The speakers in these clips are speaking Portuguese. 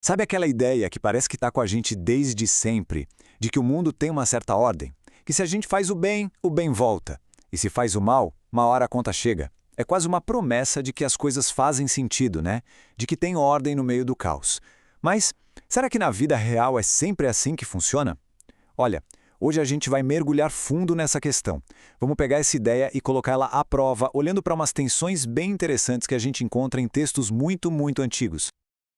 Sabe aquela ideia que parece que está com a gente desde sempre, de que o mundo tem uma certa ordem? Que se a gente faz o bem volta. E se faz o mal, uma hora a conta chega. É quase uma promessa de que as coisas fazem sentido, né? De que tem ordem no meio do caos. Mas será que na vida real é sempre assim que funciona? Olha, hoje a gente vai mergulhar fundo nessa questão. Vamos pegar essa ideia e colocá-la à prova, olhando para umas tensões bem interessantes que a gente encontra em textos muito antigos.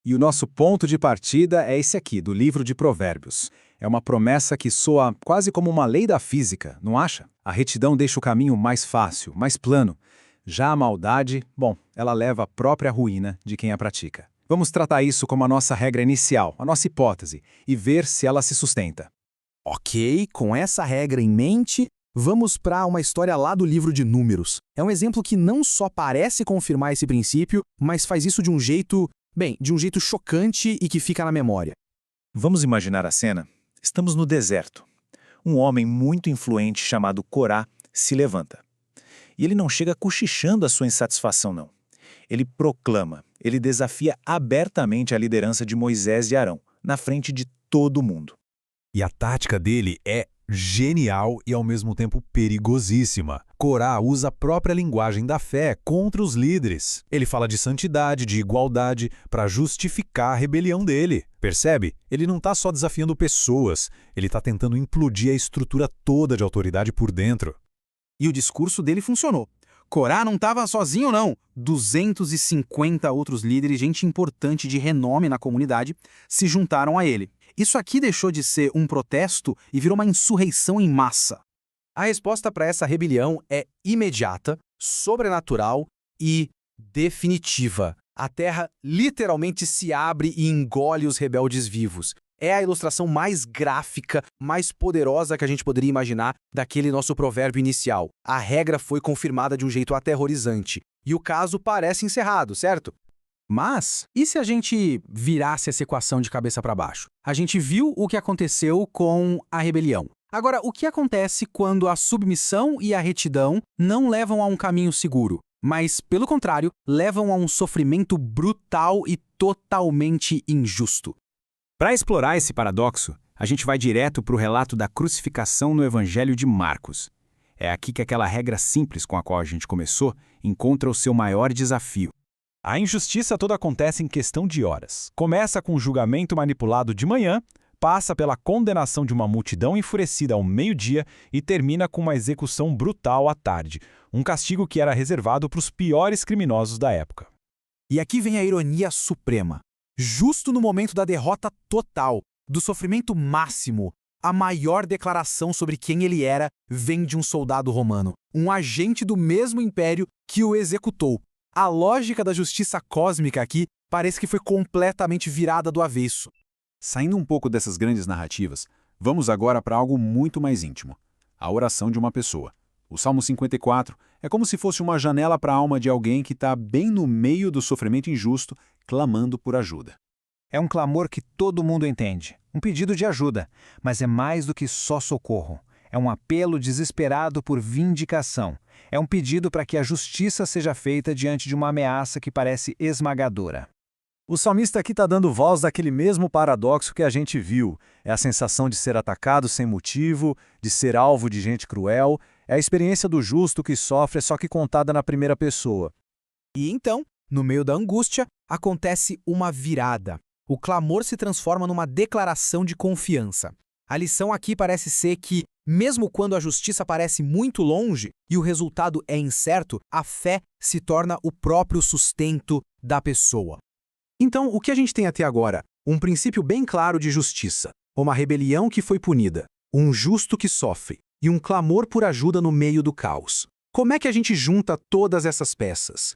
E o nosso ponto de partida é esse aqui, do livro de Provérbios. É uma promessa que soa quase como uma lei da física, não acha? A retidão deixa o caminho mais fácil, mais plano. Já a maldade, bom, ela leva à própria ruína de quem a pratica. Vamos tratar isso como a nossa regra inicial, a nossa hipótese, e ver se ela se sustenta. Ok, com essa regra em mente, vamos para uma história lá do livro de Números. É um exemplo que não só parece confirmar esse princípio, mas faz isso de um jeito chocante e que fica na memória. Vamos imaginar a cena? Estamos no deserto. Um homem muito influente chamado Corá se levanta. E ele não chega cochichando a sua insatisfação, não. Ele proclama, ele desafia abertamente a liderança de Moisés e Arão, na frente de todo mundo. E a tática dele é genial e ao mesmo tempo perigosíssima. Corá usa a própria linguagem da fé contra os líderes. Ele fala de santidade, de igualdade, para justificar a rebelião dele. Percebe? Ele não está só desafiando pessoas, ele está tentando implodir a estrutura toda de autoridade por dentro. E o discurso dele funcionou. Corá não estava sozinho, não. 250 outros líderes, gente importante de renome na comunidade, se juntaram a ele. Isso aqui deixou de ser um protesto e virou uma insurreição em massa. A resposta para essa rebelião é imediata, sobrenatural e definitiva. A terra literalmente se abre e engole os rebeldes vivos. É a ilustração mais gráfica, mais poderosa que a gente poderia imaginar daquele nosso provérbio inicial. A regra foi confirmada de um jeito aterrorizante. E o caso parece encerrado, certo? Mas, e se a gente virasse essa equação de cabeça para baixo? A gente viu o que aconteceu com a rebelião. Agora, o que acontece quando a submissão e a retidão não levam a um caminho seguro, mas, pelo contrário, levam a um sofrimento brutal e totalmente injusto? Para explorar esse paradoxo, a gente vai direto para o relato da crucificação no Evangelho de Marcos. É aqui que aquela regra simples com a qual a gente começou encontra o seu maior desafio. A injustiça toda acontece em questão de horas. Começa com um julgamento manipulado de manhã, passa pela condenação de uma multidão enfurecida ao meio-dia e termina com uma execução brutal à tarde, um castigo que era reservado para os piores criminosos da época. E aqui vem a ironia suprema. Justo no momento da derrota total, do sofrimento máximo, a maior declaração sobre quem ele era vem de um soldado romano, um agente do mesmo império que o executou. A lógica da justiça cósmica aqui parece que foi completamente virada do avesso. Saindo um pouco dessas grandes narrativas, vamos agora para algo muito mais íntimo: a oração de uma pessoa. O Salmo 54 é como se fosse uma janela para a alma de alguém que está bem no meio do sofrimento injusto, clamando por ajuda. É um clamor que todo mundo entende, um pedido de ajuda, mas é mais do que só socorro. É um apelo desesperado por vindicação. É um pedido para que a justiça seja feita diante de uma ameaça que parece esmagadora. O salmista aqui está dando voz daquele mesmo paradoxo que a gente viu. É a sensação de ser atacado sem motivo, de ser alvo de gente cruel. É a experiência do justo que sofre, só que contada na primeira pessoa. E então, no meio da angústia, acontece uma virada. O clamor se transforma numa declaração de confiança. A lição aqui parece ser que, mesmo quando a justiça parece muito longe e o resultado é incerto, a fé se torna o próprio sustento da pessoa. Então, o que a gente tem até agora? Um princípio bem claro de justiça, uma rebelião que foi punida, um justo que sofre e um clamor por ajuda no meio do caos. Como é que a gente junta todas essas peças?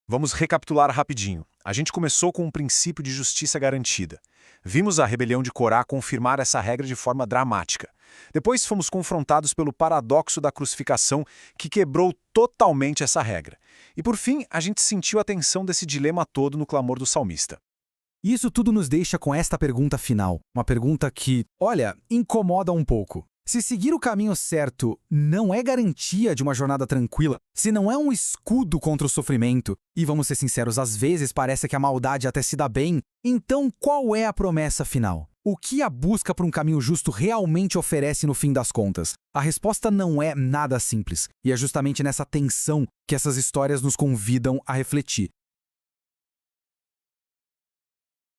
Vamos recapitular rapidinho. A gente começou com um princípio de justiça garantida. Vimos a rebelião de Corá confirmar essa regra de forma dramática. Depois fomos confrontados pelo paradoxo da crucificação, que quebrou totalmente essa regra. E por fim, a gente sentiu a tensão desse dilema todo no clamor do salmista. Isso tudo nos deixa com esta pergunta final. Uma pergunta que, olha, incomoda um pouco. Se seguir o caminho certo não é garantia de uma jornada tranquila, se não é um escudo contra o sofrimento, e vamos ser sinceros, às vezes parece que a maldade até se dá bem, então qual é a promessa final? O que a busca por um caminho justo realmente oferece no fim das contas? A resposta não é nada simples, e é justamente nessa tensão que essas histórias nos convidam a refletir.